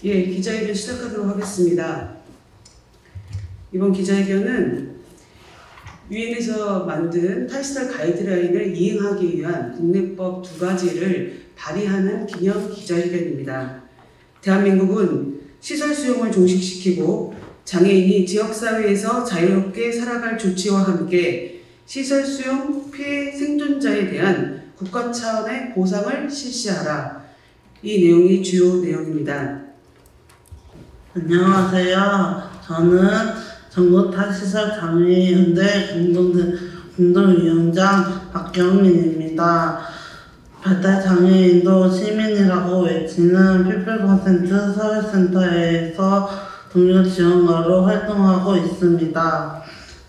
예, 기자회견 시작하도록 하겠습니다. 이번 기자회견은 유엔에서 만든 탈시설 가이드라인을 이행하기 위한 국내법 2가지를 발의하는 기념 기자회견입니다. 대한민국은 시설 수용을 종식시키고 장애인이 지역사회에서 자유롭게 살아갈 조치와 함께 시설 수용 피해 생존자에 대한 국가 차원의 보상을 실시하라. 이 내용이 주요 내용입니다. 안녕하세요. 저는 전국탈시설 장애인연대 공동위원장 박경민입니다. 발달장애인도 시민이라고 외치는 피플% 사회센터에서 동료 지원가로 활동하고 있습니다.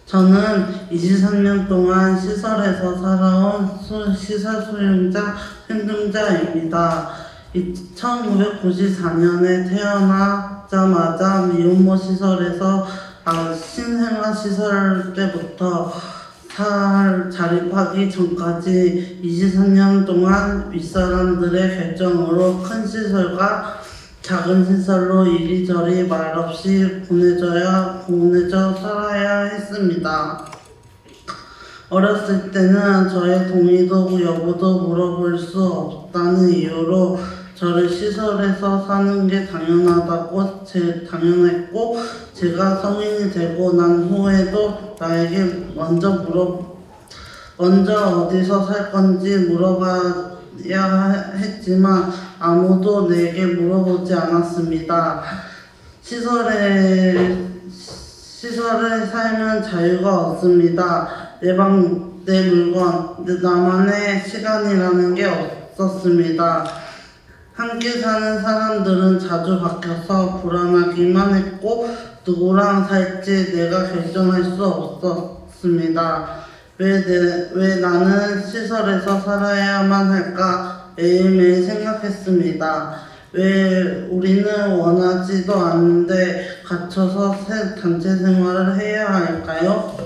저는 23년 동안 시설에서 살아온 시설 수용자, 생존자입니다. 1994년에 태어나자마자 미혼모 시설에서 신생아 시설 때부터 자립하기 전까지 23년 동안 윗사람들의 결정으로 큰 시설과 작은 시설로 이리저리 말없이 보내져 살아야 했습니다. 어렸을 때는 저의 동의도 여부도 물어볼 수 없다는 이유로 저를 시설에서 사는 게 당연했고 제가 성인이 되고 난 후에도 나에게 먼저 어디서 살 건지 물어봐야 했지만 아무도 내게 물어보지 않았습니다. 시설에 살면 자유가 없습니다. 내 방, 내 물건, 나만의 시간이라는 게 없었습니다. 함께 사는 사람들은 자주 바뀌어서 불안하기만 했고 누구랑 살지 내가 결정할 수 없었습니다. 왜 나는 시설에서 살아야만 할까 매일매일 생각했습니다. 왜 우리는 원하지도 않는데 갇혀서 단체 생활을 해야 할까요?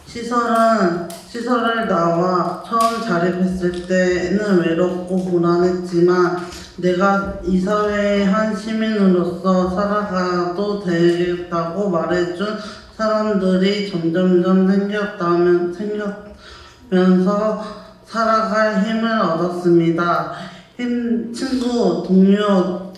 시설을 나와 처음 자립했을 때는 외롭고 불안했지만 내가 이 사회의 한 시민으로서 살아가도 되겠다고 말해준 사람들이 점점점 생겼면서 살아갈 힘을 얻었습니다. 친구, 동료,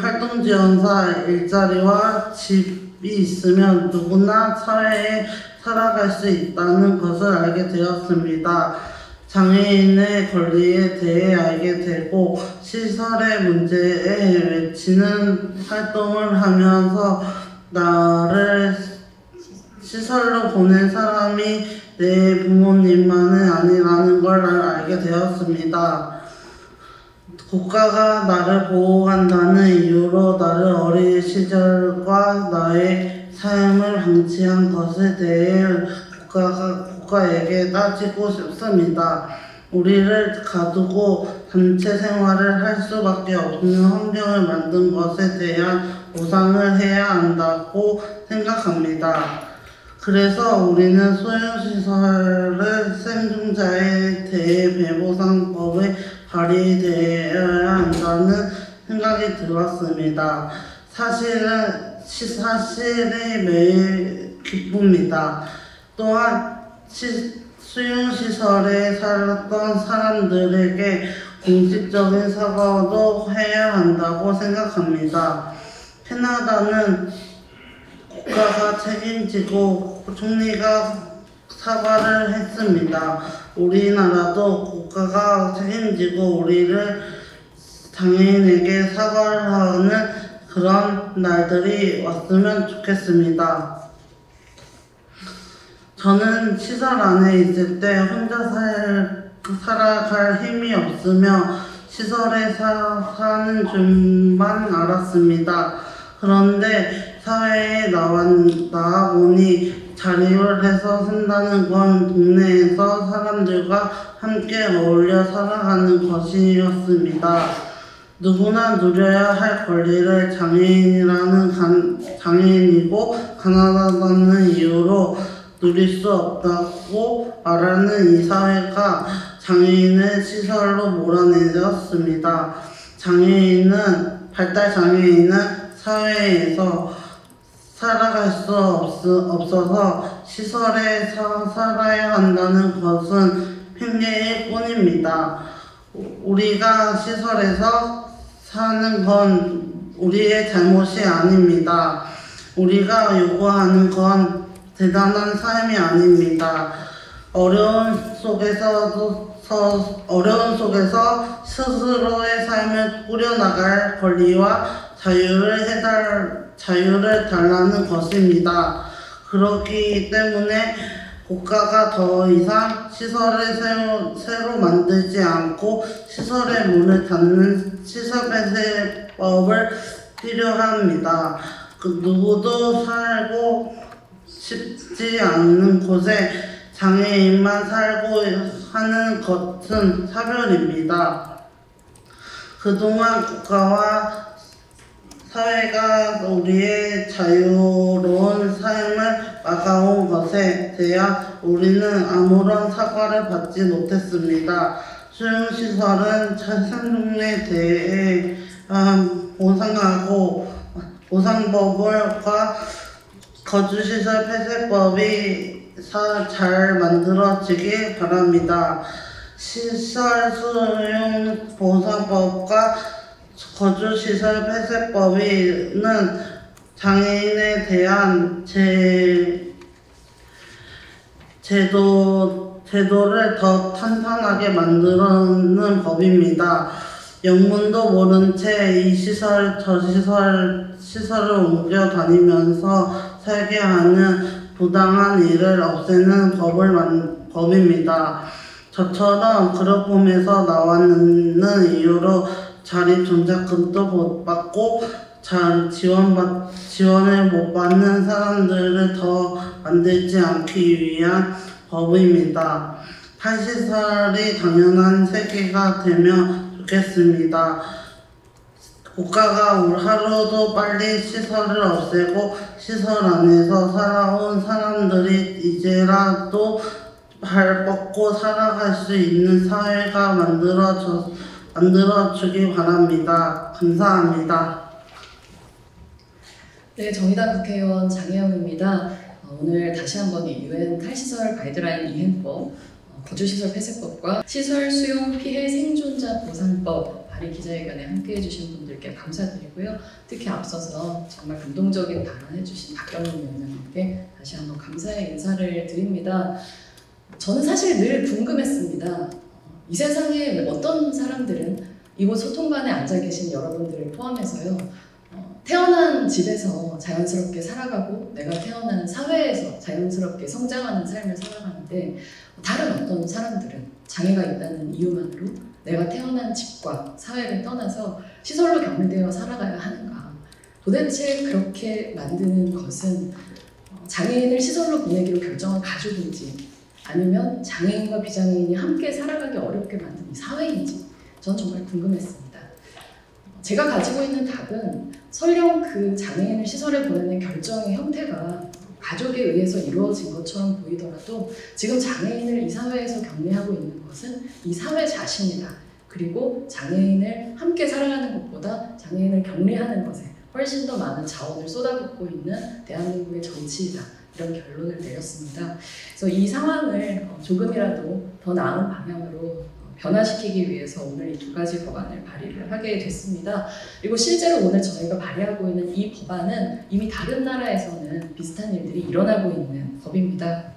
활동지원사, 일자리와 집이 있으면 누구나 사회에 살아갈 수 있다는 것을 알게 되었습니다. 장애인의 권리에 대해 알게 되고 시설의 문제에 외치는 활동을 하면서 나를 시설로 보낸 사람이 내 부모님만은 아니라는 걸 알게 되었습니다. 국가가 나를 보호한다는 이유로 나를 어린 시절과 나의 삶을 방치한 것에 대해 국가에게 따지고 싶습니다. 우리를 가두고 단체 생활을 할 수밖에 없는 환경을 만든 것에 대한 보상을 해야 한다고 생각합니다. 그래서 우리는 소형시설의 생존자에 대해 배보상법에 발의되어야 한다는 생각이 들었습니다. 사실이 매일 기쁩니다. 또한 수용시설에 살았던 사람들에게 공식적인 사과도 해야 한다고 생각합니다. 캐나다는 국가가 책임지고 총리가 사과를 했습니다. 우리나라도 국가가 책임지고 우리를 장애인에게 사과를 하는 그런 날들이 왔으면 좋겠습니다. 저는 시설 안에 있을 때 혼자 살아갈 힘이 없으며 시설에 사는 줄만 알았습니다. 그런데 사회에 나와보니 자립을 해서 산다는 건 동네에서 사람들과 함께 어울려 살아가는 것이었습니다. 누구나 누려야 할 권리를 장애인이고 가난하다는 이유로 누릴 수 없다고 말하는 이 사회가 장애인을 시설로 몰아내렸습니다. 발달 장애인은 사회에서 살아갈 수 없어서 시설에서 살아야 한다는 것은 핑계일 뿐입니다. 우리가 시설에서 사는 건 우리의 잘못이 아닙니다. 우리가 요구하는 건 대단한 삶이 아닙니다. 어려운 속에서 스스로의 삶을 꾸려나갈 권리와 자유를 달라는 것입니다. 그렇기 때문에 국가가 더 이상 시설을 새로 만들지 않고 시설의 문을 닫는 시설폐쇄법을 필요합니다. 누구도 살고 싶지 않는 곳에 장애인만 살고 하는 것은 사별입니다. 그동안 국가와 사회가 우리의 자유로운 삶을 막아온 것에 대해 우리는 아무런 사과를 받지 못했습니다. 수용시설은 생존에 대해 보상법과 거주시설 폐쇄법이 잘 만들어지길 바랍니다. 시설 수용 보상법과 거주시설 폐쇄법은 장애인에 대한 제도를 더 탄탄하게 만드는 법입니다. 영문도 모른 채 이 시설 저 시설을 옮겨 다니면서 살게 하는 부당한 일을 없애는 법입니다. 저처럼 그룹홈에서 나왔는 이유로 자립정착금도 못 받고 지원을 못 받는 사람들을 더 만들지 않기 위한 법입니다. 탈시설이 당연한 세계가 되면 좋겠습니다. 국가가 하루도 빨리 시설을 없애고 시설 안에서 살아온 사람들이 이제라도 발 뻗고 살아갈 수 있는 사회가 만들어주기 바랍니다. 감사합니다. 네, 정의당 국회의원 장혜영입니다. 오늘 다시 한번 이 UN 탈시설 가이드라인 이행법, 거주시설 폐쇄법과 시설 수용 피해 생존자 보상법 발의 기자회견에 함께해 주신 분들께 감사드리고요. 특히 앞서서 정말 감동적인 발언해 주신 박경림 위원장님께 다시 한번 감사의 인사를 드립니다. 저는 사실 늘 궁금했습니다. 이 세상에 어떤 사람들은 이곳 소통관에 앉아 계신 여러분들을 포함해서요. 태어난 집에서 자연스럽게 살아가고 내가 태어난 사회에서 자연스럽게 성장하는 삶을 살아가는데 다른 어떤 사람들은 장애가 있다는 이유만으로 내가 태어난 집과 사회를 떠나서 시설로 격리되어 살아가야 하는가. 도대체 그렇게 만드는 것은 장애인을 시설로 보내기로 결정한 가족인지 아니면 장애인과 비장애인이 함께 살아가기 어렵게 만든 이 사회인지 전 정말 궁금했습니다. 제가 가지고 있는 답은 설령 그 장애인을 시설에 보내는 결정의 형태가 가족에 의해서 이루어진 것처럼 보이더라도 지금 장애인을 이 사회에서 격리하고 있는 것은 이 사회 자신이다. 그리고 장애인을 함께 살아가는 것보다 장애인을 격리하는 것에 훨씬 더 많은 자원을 쏟아붓고 있는 대한민국의 정치이다. 이런 결론을 내렸습니다. 그래서 이 상황을 조금이라도 더 나은 방향으로 변화시키기 위해서 오늘 이 두 가지 법안을 발의를 하게 됐습니다. 그리고 실제로 오늘 저희가 발의하고 있는 이 법안은 이미 다른 나라에서는 비슷한 일들이 일어나고 있는 법입니다.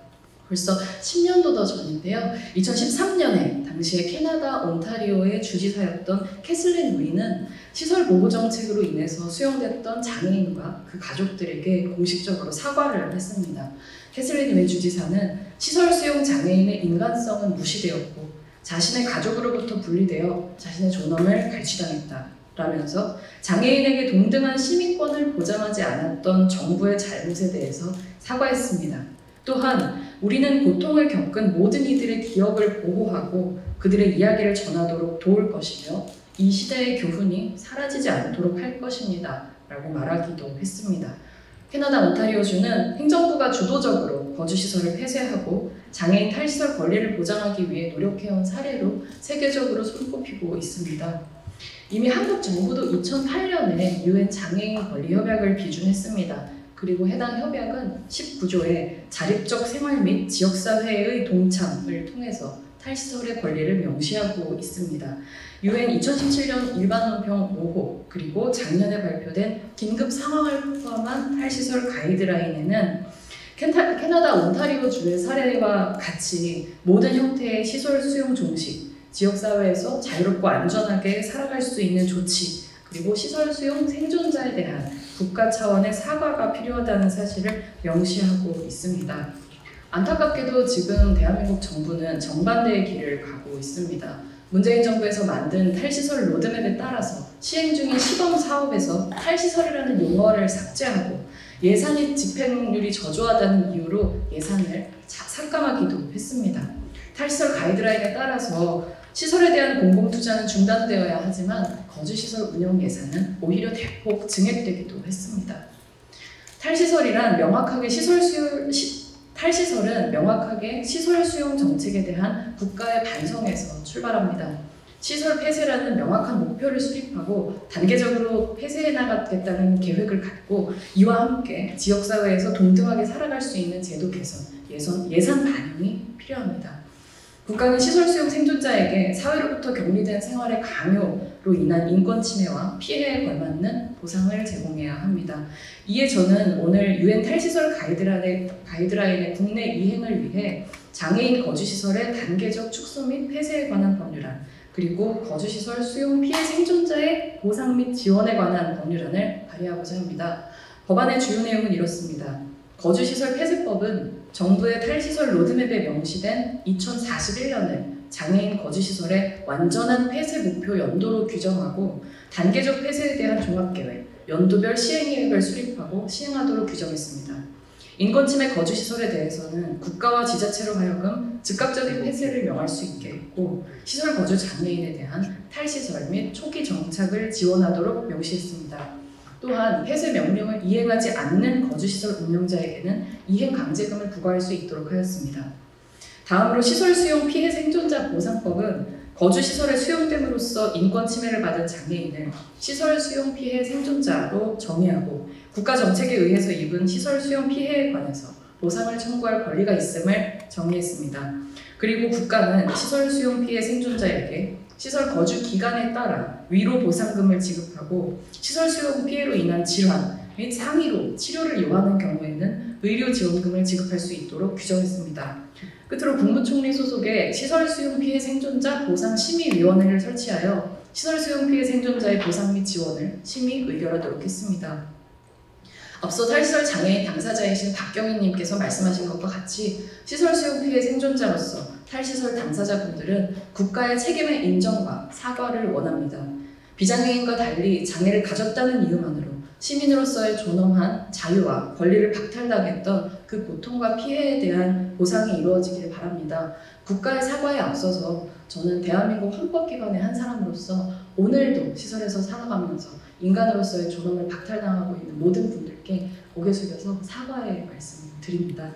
벌써 10년도 더 전인데요. 2013년에 당시에 캐나다 온타리오의 주지사였던 캐슬린 위는 시설 보호 정책으로 인해서 수용됐던 장애인과 그 가족들에게 공식적으로 사과를 했습니다. 캐슬린 위 주지사는 시설 수용 장애인의 인간성은 무시되었고 자신의 가족으로부터 분리되어 자신의 존엄을 갈취당했다. 라면서 장애인에게 동등한 시민권을 보장하지 않았던 정부의 잘못에 대해서 사과했습니다. 또한 우리는 고통을 겪은 모든 이들의 기억을 보호하고 그들의 이야기를 전하도록 도울 것이며 이 시대의 교훈이 사라지지 않도록 할 것입니다. 라고 말하기도 했습니다. 캐나다 온타리오주는 행정부가 주도적으로 거주시설을 폐쇄하고 장애인 탈시설 권리를 보장하기 위해 노력해온 사례로 세계적으로 손꼽히고 있습니다. 이미 한국 정부도 2008년에 유엔 장애인 권리 협약을 비준했습니다. 그리고 해당 협약은 19조에 자립적 생활 및 지역사회의 동참을 통해서 탈시설의 권리를 명시하고 있습니다. 유엔 2017년 일반논평 5호 그리고 작년에 발표된 긴급 상황을 포함한 탈시설 가이드라인에는 캐나다 온타리오주의 사례와 같이 모든 형태의 시설 수용 종식, 지역사회에서 자유롭고 안전하게 살아갈 수 있는 조치, 그리고 시설 수용 생존자에 대한 국가 차원의 사과가 필요하다는 사실을 명시하고 있습니다. 안타깝게도 지금 대한민국 정부는 정반대의 길을 가고 있습니다. 문재인 정부에서 만든 탈시설 로드맵에 따라서 시행 중인 시범 사업에서 탈시설이라는 용어를 삭제하고 예산이 집행률이 저조하다는 이유로 예산을 삭감하기도 했습니다. 탈시설 가이드라인에 따라서 시설에 대한 공공투자는 중단되어야 하지만 거주시설 운영 예산은 오히려 대폭 증액되기도 했습니다. 탈시설은 명확하게 시설 수용 정책에 대한 국가의 반성에서 출발합니다. 시설 폐쇄라는 명확한 목표를 수립하고 단계적으로 폐쇄해 나가겠다는 계획을 갖고 이와 함께 지역사회에서 동등하게 살아갈 수 있는 제도 개선, 예산 반영이 필요합니다. 국가는 시설 수용 생존자에게 사회로부터 격리된 생활의 강요로 인한 인권 침해와 피해에 걸맞는 보상을 제공해야 합니다. 이에 저는 오늘 유엔 탈시설 가이드라인의 국내 이행을 위해 장애인 거주시설의 단계적 축소 및 폐쇄에 관한 법률안, 그리고 거주시설 수용 피해 생존자의 보상 및 지원에 관한 법률안을 발의하고자 합니다. 법안의 주요 내용은 이렇습니다. 거주시설 폐쇄법은 정부의 탈시설 로드맵에 명시된 2041년을 장애인 거주시설의 완전한 폐쇄 목표 연도로 규정하고 단계적 폐쇄에 대한 종합계획, 연도별 시행계획을 수립하고 시행하도록 규정했습니다. 인권침해 거주시설에 대해서는 국가와 지자체로 하여금 즉각적인 폐쇄를 명할 수 있게 했고 시설 거주 장애인에 대한 탈시설 및 초기 정착을 지원하도록 명시했습니다. 또한 폐쇄 명령을 이행하지 않는 거주시설 운영자에게는 이행 강제금을 부과할 수 있도록 하였습니다. 다음으로 시설 수용 피해 생존자 보상법은 거주시설에 수용됨으로써 인권 침해를 받은 장애인을 시설 수용 피해 생존자로 정의하고 국가 정책에 의해서 입은 시설 수용 피해에 관해서 보상을 청구할 권리가 있음을 정의했습니다. 그리고 국가는 시설 수용 피해 생존자에게 시설 거주 기간에 따라 위로 보상금을 지급하고 시설 수용 피해로 인한 질환 및 상위로 치료를 요하는 경우에는 의료 지원금을 지급할 수 있도록 규정했습니다. 끝으로 국무총리 소속의 시설 수용 피해 생존자 보상 심의위원회를 설치하여 시설 수용 피해 생존자의 보상 및 지원을 심의 의결하도록 했습니다. 앞서 탈시설 장애인 당사자이신 박경희님께서 말씀하신 것과 같이 시설 수용 피해 생존자로서 탈시설 당사자분들은 국가의 책임의 인정과 사과를 원합니다. 비장애인과 달리 장애를 가졌다는 이유만으로 시민으로서의 존엄한 자유와 권리를 박탈당했던 그 고통과 피해에 대한 보상이 이루어지길 바랍니다. 국가의 사과에 앞서서 저는 대한민국 헌법기관의 한 사람으로서 오늘도 시설에서 살아가면서 인간으로서의 존엄을 박탈당하고 있는 모든 분들께 고개 숙여서 사과의 말씀을 드립니다.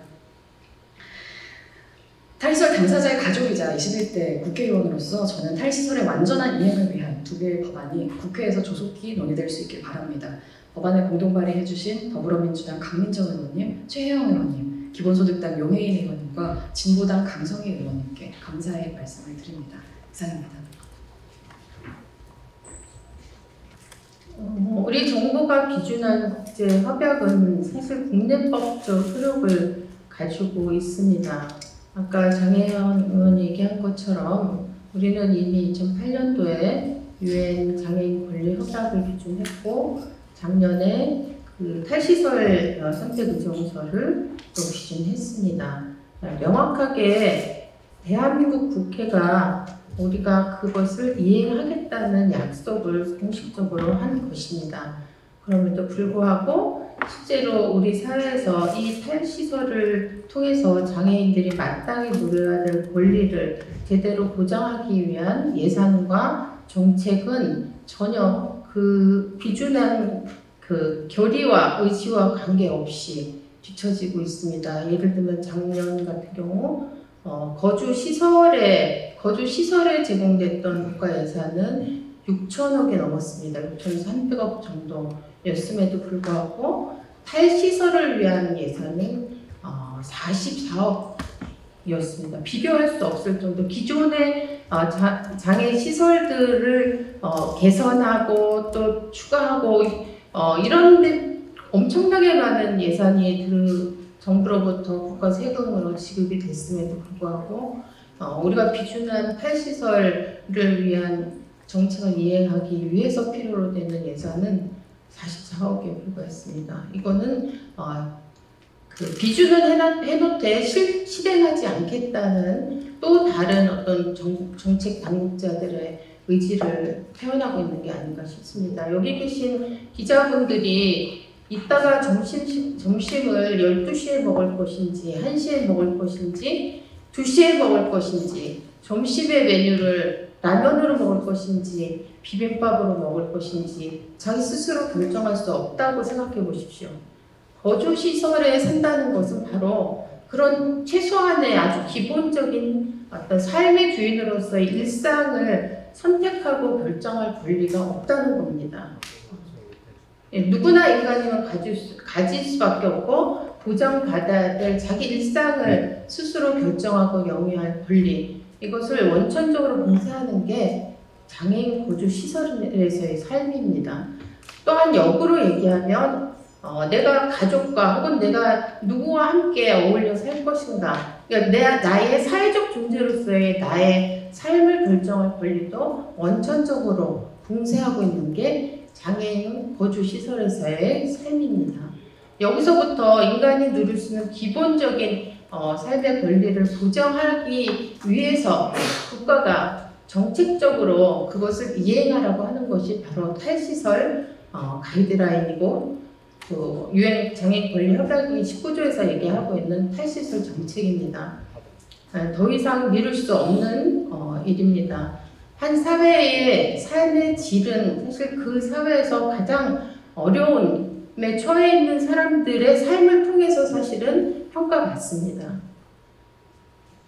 탈시설 당사자의 가족이자 21대 국회의원으로서 저는 탈시설의 완전한 이행을 위한 두 개의 법안이 국회에서 조속히 논의될 수 있길 바랍니다. 법안을 공동 발의해주신 더불어민주당 강민정 의원님, 최혜영 의원님, 기본소득당 용혜인 의원님과 진보당 강성희 의원님께 감사의 말씀을 드립니다. 이상입니다. 우리 정부가 비준한 국제 협약은 사실 국내법적 효력을 가지고 있습니다. 아까 장혜연 의원이 얘기한 것처럼 우리는 이미 2008년도에 유엔 장애인 권리 협약을 비준했고 작년에 그 탈시설 선택 의정서를 또 비준했습니다. 명확하게 대한민국 국회가 우리가 그것을 이행하겠다는 약속을 공식적으로 한 것입니다. 그럼에도 불구하고 실제로 우리 사회에서 이 탈시설을 통해서 장애인들이 마땅히 누려야 될 권리를 제대로 보장하기 위한 예산과 정책은 전혀 그 비준한 그 결의와 의지와 관계없이 뒤처지고 있습니다. 예를 들면 작년 같은 경우 거주 시설에 제공됐던 국가 예산은 6천억이 넘었습니다. 6,300억 정도였음에도 불구하고 탈시설을 위한 예산은 44억이었습니다. 비교할 수 없을 정도. 기존의 장애 시설들을 개선하고 또 추가하고 이런 데 엄청나게 많은 예산이 정부로부터 국가 세금으로 지급이 됐음에도 불구하고 우리가 비준한 탈시설을 위한 정책을 이행하기 위해서 필요로 되는 예산은 44억에 불과했습니다. 이거는 그 비준은 해놓되 실행하지 않겠다는 또 다른 어떤 정책 당국자들의 의지를 표현하고 있는 게 아닌가 싶습니다. 여기 계신 기자분들이 이따가 점심을 12시에 먹을 것인지 1시에 먹을 것인지 2시에 먹을 것인지 점심의 메뉴를 라면으로 먹을 것인지 비빔밥으로 먹을 것인지 자기 스스로 결정할 수 없다고 생각해 보십시오. 거주시설에 산다는 것은 바로 그런 최소한의 아주 기본적인 어떤 삶의 주인으로서의 일상을 선택하고 결정할 권리가 없다는 겁니다. 누구나 인간이면 가질 수밖에 없고 보장받아야 될 자기 일상을 스스로 결정하고 영위할 권리, 이것을 원천적으로 봉쇄하는 게 장애인 거주시설에서의 삶입니다. 또한 역으로 얘기하면 내가 가족과 혹은 내가 누구와 함께 어울려 살 것인가, 그러니까 나의 사회적 존재로서의 나의 삶을 결정할 권리도 원천적으로 봉쇄하고 있는 게 장애인 거주시설에서의 삶입니다. 여기서부터 인간이 누릴 수 있는 기본적인 삶의 권리를 보장하기 위해서 국가가 정책적으로 그것을 이행하라고 하는 것이 바로 탈시설 가이드라인이고 그 유엔 장애인 권리 협약이 19조에서 얘기하고 있는 탈시설 정책입니다. 더 이상 미룰 수 없는 일입니다. 한 사회의 삶의 질은 사실 그 사회에서 가장 어려움에 처해 있는 사람들의 삶을 통해서 사실은 평가받습니다.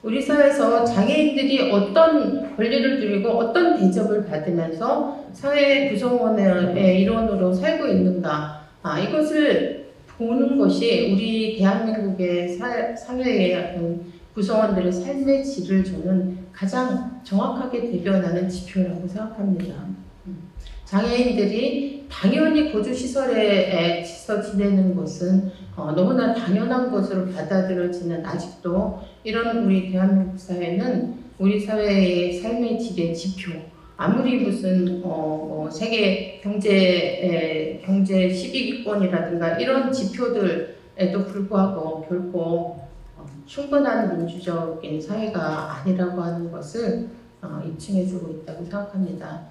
우리 사회에서 장애인들이 어떤 권리를 누리고 어떤 대접을 받으면서 사회 구성원의 일원으로 살고 있는가, 이것을 보는 것이 우리 대한민국의 사회의 어떤 구성원들의 삶의 질을 저는 가장 정확하게 대변하는 지표라고 생각합니다. 장애인들이 당연히 거주시설에서 지내는 것은 너무나 당연한 것으로 받아들여지는 아직도 이런 우리 대한민국 사회는 우리 사회의 삶의 질의 지표, 아무리 무슨 세계 경제 12위권이라든가 이런 지표들에도 불구하고 결코 충분한 민주적인 사회가 아니라고 하는 것을 입증해주고 있다고 생각합니다.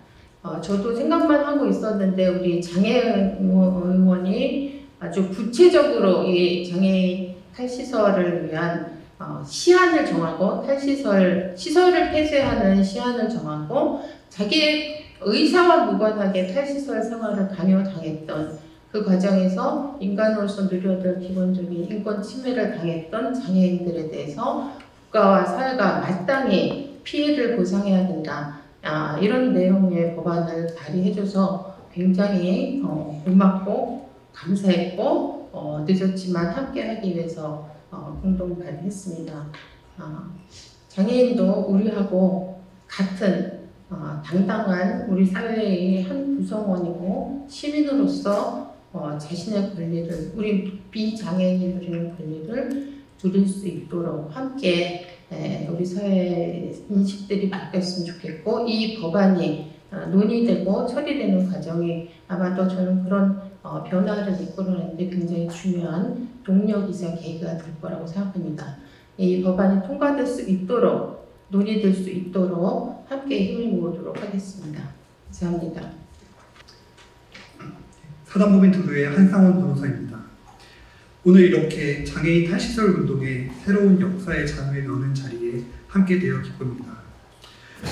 저도 생각만 하고 있었는데 우리 장애인 의원이 아주 구체적으로 이 장애인 탈시설을 위한 시한을 정하고 시설을 폐쇄하는 시한을 정하고 자기의 의사와 무관하게 탈시설 생활을 강요당했던 그 과정에서 인간으로서 누려야 될 기본적인 인권 침해를 당했던 장애인들에 대해서 국가와 사회가 마땅히 피해를 보상해야 된다. 이런 내용의 법안을 발의해줘서 굉장히 고맙고 감사했고 늦었지만 함께하기 위해서 공동 발의했습니다. 장애인도 우리하고 같은 당당한 우리 사회의 한 구성원이고 시민으로서 자신의 권리를, 우리 비장애인이 누리는 권리를 누릴 수 있도록 함께 우리 사회 인식들이 바뀌었으면 좋겠고 이 법안이 논의되고 처리되는 과정이 아마도 저는 그런 변화를 이끌어내는데 굉장히 중요한 동력이자 계기가 될 거라고 생각합니다. 이 법안이 통과될 수 있도록 논의될 수 있도록 함께 힘을 모으도록 하겠습니다. 감사합니다. 사단법인투도의 한상원 변호사입니다. 오늘 이렇게 장애인 탈시설 운동의 새로운 역사의 장을 여는 자리에 함께 되어 기쁩니다.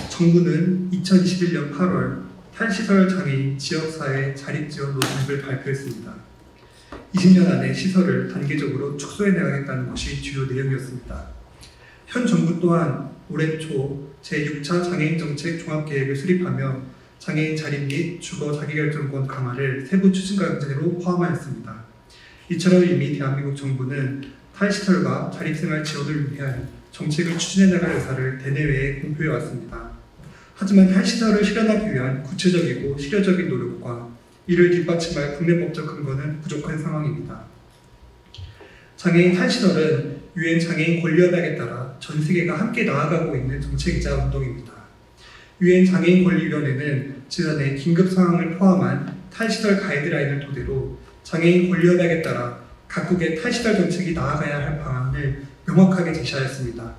정부는 2021년 8월 탈시설 장애인 지역사회 자립지원 로드맵을 발표했습니다. 20년 안에 시설을 단계적으로 축소해 나가겠다는 것이 주요 내용이었습니다. 현 정부 또한 올해 초 제6차 장애인 정책 종합계획을 수립하며 장애인 자립 및 주거 자기결정권 강화를 세부 추진 과제로 포함하였습니다. 이처럼 이미 대한민국 정부는 탈시설과 자립생활 지원을 위한 정책을 추진해 나갈 의사를 대내외에 공표해 왔습니다. 하지만 탈시설을 실현하기 위한 구체적이고 실효적인 노력과 이를 뒷받침할 국내법적 근거는 부족한 상황입니다. 장애인 탈시설은 유엔 장애인 권리협약에 따라 전 세계가 함께 나아가고 있는 정책이자 운동입니다. 유엔 장애인 권리위원회는 지난해 긴급 상황을 포함한 탈시설 가이드라인을 토대로 장애인 권리협약에 따라 각국의 탈시설 정책이 나아가야 할 방안을 명확하게 제시하였습니다.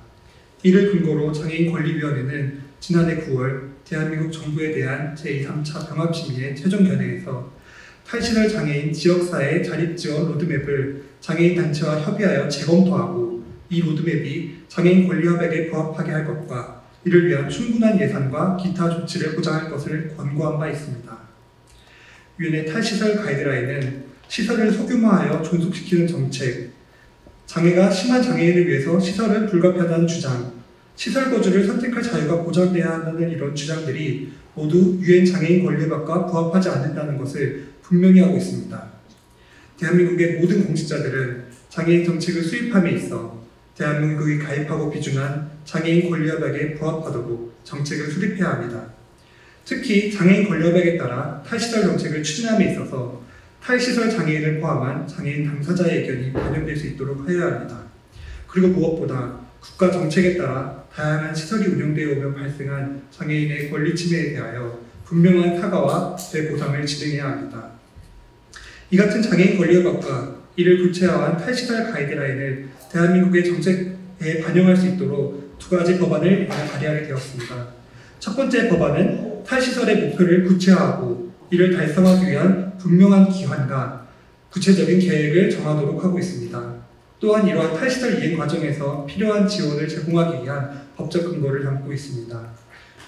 이를 근거로 장애인 권리위원회는 지난해 9월 대한민국 정부에 대한 제2, 3차 병합심의의 최종 견해에서 탈시설 장애인 지역사회 자립지원 로드맵을 장애인 단체와 협의하여 재검토하고 이 로드맵이 장애인 권리협약에 부합하게 할 것과 이를 위한 충분한 예산과 기타 조치를 보장할 것을 권고한 바 있습니다. 유엔의 탈시설 가이드라인은 시설을 소규모하여 존속시키는 정책, 장애가 심한 장애인을 위해서 시설은 불가피하다는 주장, 시설 거주를 선택할 자유가 보장돼야 한다는 이런 주장들이 모두 유엔 장애인 권리협약과 부합하지 않는다는 것을 분명히 하고 있습니다. 대한민국의 모든 공직자들은 장애인 정책을 수립함에 있어 대한민국이 가입하고 비준한 장애인 권리협약에 부합하도록 정책을 수립해야 합니다. 특히 장애인 권리협약에 따라 탈시설 정책을 추진함에 있어서 탈시설 장애인을 포함한 장애인 당사자의 의견이 반영될 수 있도록 하여야 합니다. 그리고 무엇보다 국가 정책에 따라 다양한 시설이 운영되어 오며 발생한 장애인의 권리 침해에 대하여 분명한 사과와 재보상을 진행해야 합니다. 이 같은 장애인 권리협약과 이를 구체화한 탈시설 가이드라인을 대한민국의 정책에 반영할 수 있도록 두 가지 법안을 이번에 발의하게 되었습니다. 첫 번째 법안은 탈시설의 목표를 구체화하고 이를 달성하기 위한 분명한 기한과 구체적인 계획을 정하도록 하고 있습니다. 또한 이러한 탈시설 이행 과정에서 필요한 지원을 제공하기 위한 법적 근거를 담고 있습니다.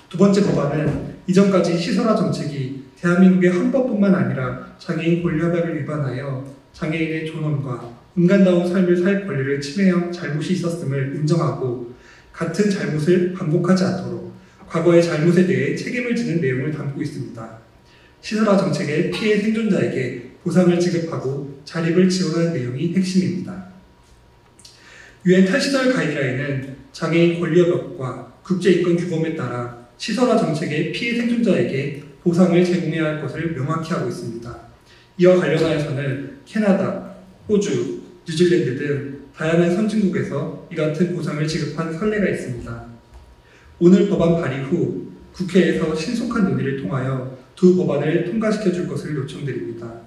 두 번째 법안은 이전까지 시설화 정책이 대한민국의 헌법뿐만 아니라 장애인 권리협약을 위반하여 장애인의 존엄과 인간다운 삶을 살 권리를 침해한 잘못이 있었음을 인정하고 같은 잘못을 반복하지 않도록 과거의 잘못에 대해 책임을 지는 내용을 담고 있습니다. 시설화 정책의 피해 생존자에게 보상을 지급하고 자립을 지원하는 내용이 핵심입니다. 유엔 탈시설 가이드라인은 장애인 권리협약과 국제인권규범에 따라 시설화 정책의 피해 생존자에게 보상을 제공해야 할 것을 명확히 하고 있습니다. 이와 관련하여서는 캐나다, 호주, 뉴질랜드 등 다양한 선진국에서 이 같은 보상을 지급한 선례가 있습니다. 오늘 법안 발의 후 국회에서 신속한 논의를 통하여 두 법안을 통과시켜 줄 것을 요청드립니다.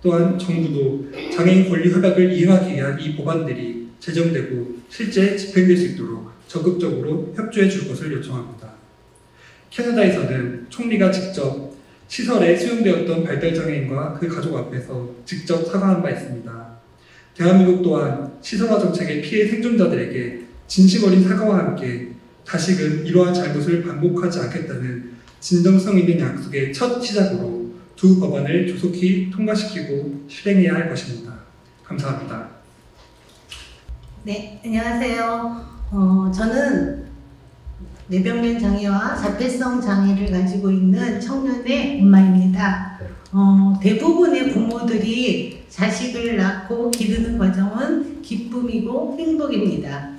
또한 정부도 장애인 권리 협약을 이행하기 위한 이 법안들이 제정되고 실제 집행될 수 있도록 적극적으로 협조해 줄 것을 요청합니다. 캐나다에서는 총리가 직접 시설에 수용되었던 발달장애인과 그 가족 앞에서 직접 사과한 바 있습니다. 대한민국 또한 시설화 정책의 피해 생존자들에게 진심 어린 사과와 함께 다시금 이러한 잘못을 반복하지 않겠다는 진정성 있는 약속의 첫 시작으로 두 법안을 조속히 통과시키고 실행해야 할 것입니다. 감사합니다. 네, 안녕하세요. 저는 뇌병변 장애와 자폐성 장애를 가지고 있는 청년의 엄마입니다. 대부분의 부모들이 자식을 낳고 기르는 과정은 기쁨이고 행복입니다.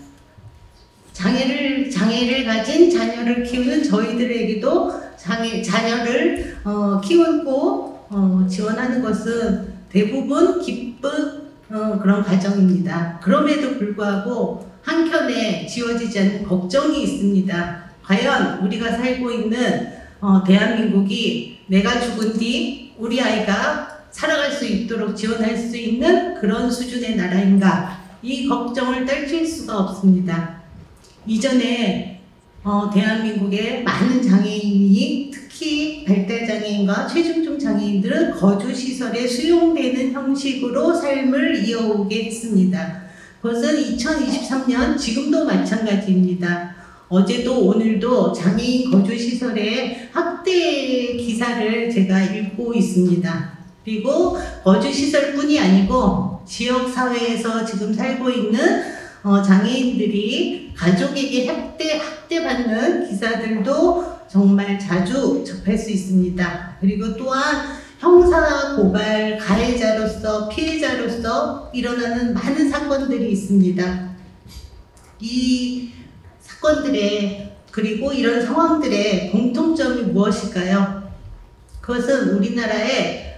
장애를 가진 자녀를 키우는 저희들에게도 자녀를 키우고 지원하는 것은 대부분 기쁜 그런 과정입니다. 그럼에도 불구하고 한켠에 지워지지 않는 걱정이 있습니다. 과연 우리가 살고 있는 대한민국이 내가 죽은 뒤 우리 아이가 살아갈 수 있도록 지원할 수 있는 그런 수준의 나라인가? 이 걱정을 떨칠 수가 없습니다. 이전에 대한민국의 많은 장애인이 특히 발달장애인과 최중증 장애인들은 거주시설에 수용되는 형식으로 삶을 이어오게 했습니다. 그것은 2023년 지금도 마찬가지입니다. 어제도 오늘도 장애인 거주시설의 학대 기사를 제가 읽고 있습니다. 그리고 거주시설뿐이 아니고 지역사회에서 지금 살고 있는 장애인들이 가족에게 학대받는 기사들도 정말 자주 접할 수 있습니다. 그리고 또한 형사 고발 가해자로서 피해자로서 일어나는 많은 사건들이 있습니다. 이 사건들의 그리고 이런 상황들의 공통점이 무엇일까요? 그것은 우리나라의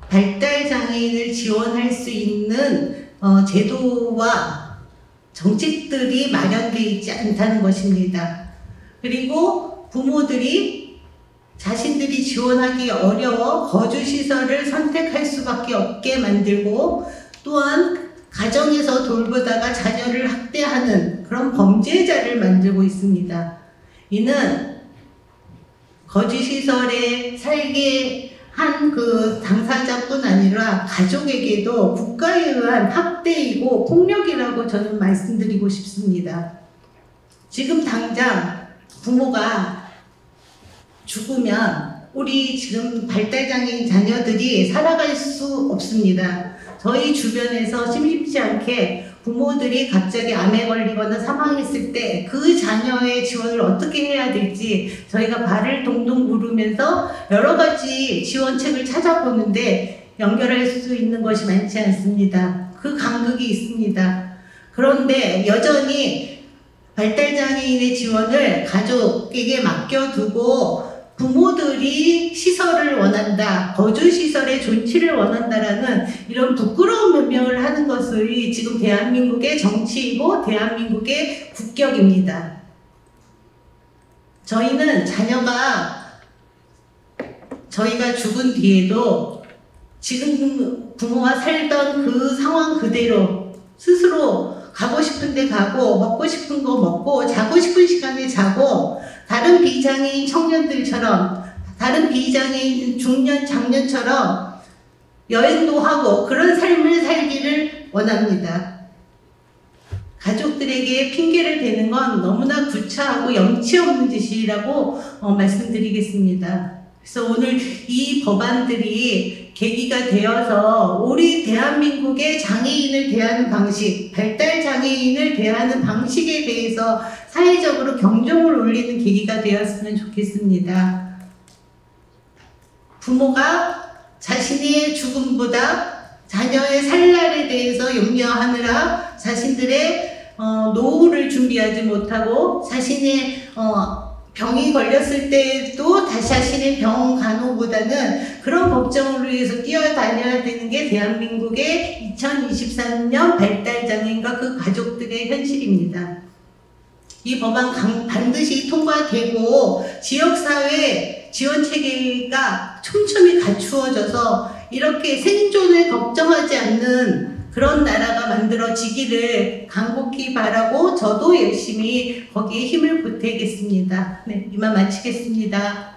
발달장애인을 지원할 수 있는 제도와 정책들이 마련되어 있지 않다는 것입니다. 그리고 부모들이 자신들이 지원하기 어려워 거주시설을 선택할 수밖에 없게 만들고 또한 가정에서 돌보다가 자녀를 학대하는 그런 범죄자를 만들고 있습니다. 이는 거주시설에 살게 한 그 당사자뿐 아니라 가족에게도 국가에 의한 학대이고 폭력이라고 저는 말씀드리고 싶습니다. 지금 당장 부모가 죽으면 우리 지금 발달장애인 자녀들이 살아갈 수 없습니다. 저희 주변에서 심심치 않게 부모들이 갑자기 암에 걸리거나 사망했을 때 그 자녀의 지원을 어떻게 해야 될지 저희가 발을 동동 구르면서 여러 가지 지원책을 찾아보는데 연결할 수 있는 것이 많지 않습니다. 그 간극이 있습니다. 그런데 여전히 발달장애인의 지원을 가족에게 맡겨두고 부모들이 시설을 원한다, 거주시설의 존치를 원한다라는 이런 부끄러운 변명을 하는 것이 지금 대한민국의 정치이고 대한민국의 국격입니다. 저희는 저희가 죽은 뒤에도 지금 부모와 살던 그 상황 그대로 스스로 가고 싶은 데 가고 먹고 싶은 거 먹고 자고 싶은 시간에 자고 다른 비장애인 청년들처럼 다른 비장애인 중년 장년처럼 여행도 하고 그런 삶을 살기를 원합니다. 가족들에게 핑계를 대는 건 너무나 구차하고 염치 없는 짓이라고 말씀드리겠습니다. 그래서 오늘 이 법안들이 계기가 되어서 우리 대한민국의 장애인을 대하는 방식, 발달장애인을 대하는 방식에 대해서 사회적으로 경종을 울리는 계기가 되었으면 좋겠습니다. 부모가 자신의 죽음보다 자녀의 살날에 대해서 염려하느라 자신들의 노후를 준비하지 못하고 자신의 병이 걸렸을 때도 자신의 병 간호보다는 그런 걱정을 위해서 뛰어다녀야 되는 게 대한민국의 2023년 발달장애인과 그 가족들의 현실입니다. 이 법안 반드시 통과되고 지역사회 지원체계가 촘촘히 갖추어져서 이렇게 생존을 걱정하지 않는 그런 나라가 만들어지기를 간곡히 바라고 저도 열심히 거기에 힘을 보태겠습니다. 네, 이만 마치겠습니다.